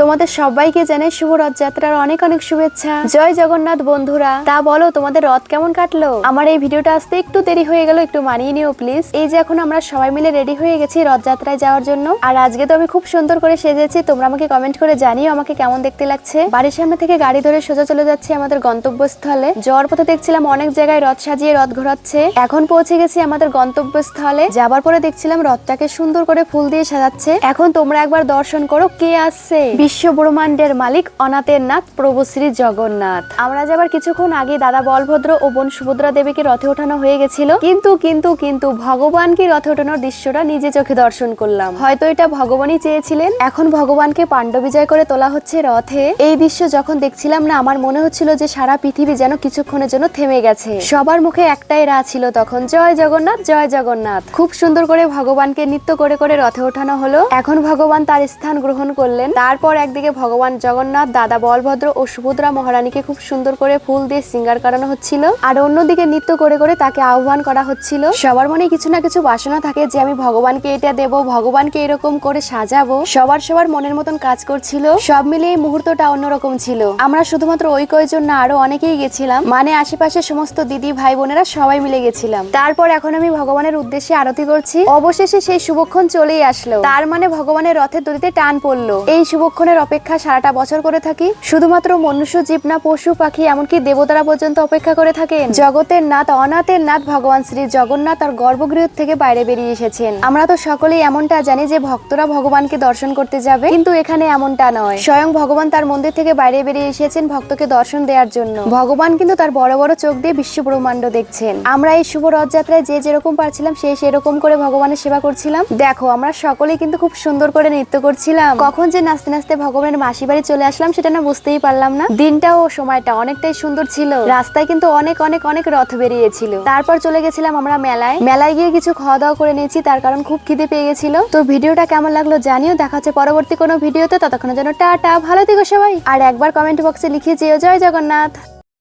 তোমাদের সবাইকে জানাই শুভ রথযাত্রার অনেক অনেক শুভেচ্ছা। জয় জগন্নাথ বন্ধুরা। তা বলো তোমাদের রথ কেমন কাটলো? আমার এই ভিডিওটা আসতে একটু দেরি হয়ে গেল, একটু মানিয়ে নিও প্লিজ। এই যে এখন আমরা সবাই মিলে রেডি হয়ে গেছি রথযাত্রায় যাওয়ার জন্য। আর আজকে তো আমি খুব সুন্দর করে সেজেছি, তোমরা আমাকে কমেন্ট করে জানিও আমাকে কেমন দেখতে লাগছে। বাড়ির সামনে থেকে গাড়ি ধরে সোজা চলে যাচ্ছি আমাদের গন্তব্যস্থলে। যাওয়ার পথে দেখছিলাম অনেক জায়গায় রথ সাজিয়ে রথ ঘোরাচ্ছে। এখন পৌঁছে গেছি আমাদের গন্তব্যস্থলে। যাবার পরে দেখছিলাম রথটাকে সুন্দর করে ফুল দিয়ে সাজাচ্ছে। এখন তোমরা একবার দর্শন করো কে আসছে। বিশ্ব ব্রহ্মাণ্ডের মালিক অনাথের নাথ প্রভু শ্রী জগন্নাথ। আমরা যাবার কিছুক্ষণ আগে দাদা বলভদ্র ও বোন সুভদ্রা দেবীকে রথে ওঠানো হয়ে গেছিল, কিন্তু ভগবানকে রথে ওঠানোর দৃশ্যটা নিজে চোখে দর্শন করলাম। হয়তো এটা ভগবানই চেয়েছিলেন। এখন ভগবানকে পাণ্ডবিজয় করে তোলা হচ্ছে রথে। এই দৃশ্য যখন দেখছিলাম না, আমার মনে হচ্ছিল যে সারা পৃথিবী যেন কিছুক্ষণের জন্য থেমে গেছে। সবার মুখে একটাই রা ছিল তখন, জয় জগন্নাথ জয় জগন্নাথ। খুব সুন্দর করে ভগবানকে নৃত্য করে করে রথে ওঠানো হলো। এখন ভগবান তার স্থান গ্রহণ করলেন। তারপর একদিকে ভগবান জগন্নাথ, দাদা বলভদ্র ও সুভদ্রা মহারানীকে খুব সুন্দর করে ফুল দিয়ে শৃঙ্গার করানো হচ্ছিল, আর অন্যদিকে নৃত্য করে করে তাকে আহ্বান করা হচ্ছিল। সবার মনে কিছু না কিছু বাসনা থাকে যে আমি ভগবানকে এটা দেব, ভগবানকে এরকম করে সাজাবো। সবার মনের মতন কাজ করছিল। সব মিলিয়ে এই মুহূর্তটা অন্যরকম ছিল। আমরা শুধুমাত্র ওই কয়েকজন না, আরো অনেকেই গেছিলাম, মানে আশেপাশে সমস্ত দিদি ভাই বোনেরা সবাই মিলে গেছিলাম। তারপর এখন আমি ভগবানের উদ্দেশ্যে আরতি করছি। অবশেষে সেই শুভক্ষণ চলেই আসলো। তার মানে ভগবানের রথের দড়িতে টান পড়লো। এই শুভক্ষণের অপেক্ষা সারাটা বছর করে থাকি। শুধুমাত্র মনুষ্য জীব না, পশু পাখি এমনকি দেবতারা পর্যন্ত অপেক্ষা করে থাকেন। জগতের নাথ অনাথের নাথ ভগবান শ্রী জগন্নাথ আর গর্ভগৃহ থেকে বাইরে বেরিয়ে এসেছেন। আমরা তো সকলেই এমনটা জানি যে ভক্তরা ভগবানকে দর্শন করতে যাবে, কিন্তু এখানে এমনটা নয়। স্বয়ং ভগবান তার মন্দির থেকে বাইরে বেরিয়ে এসেছেন ভক্তকে দর্শন দেওয়ার জন্য। ভগবান কিন্তু তার বড় বড় চোখ দিয়ে বিশ্ব ব্রহ্মাণ্ড দেখছেন। আমরা এই শুভ রথযাত্রায় যে যেরকম পারছিলাম সেরকম করে ভগবানের সেবা করছিলাম। দেখো আমরা সকলেই কিন্তু খুব সুন্দর করে নৃত্য করছিলাম। কখন যে নাচতে নাচতে ভগবানের মাসি বাড়ি চলে আসলাম সেটা না বুঝতেই পারলাম না। দিনটা ও সময়টা অনেকটাই সুন্দর ছিল। রাস্তায় কিন্তু অনেক অনেক অনেক রথ বেরিয়েছিল। তারপর চলে গেছিলাম আমরা মেলায় গিয়ে কিছু খাওয়া দাওয়া করে নিয়েছি, তার কারণ খুব খিদে পেয়ে গেছিল। তো ভিডিওটা কেমন লাগলো জানিও। দেখা হচ্ছে পরবর্তী কোনো ভিডিওতে। ততক্ষণের জন্য টাটা, ভালো থেকো সবাই। আর একবার কমেন্ট বক্সে লিখে যেও জয় জগন্নাথ।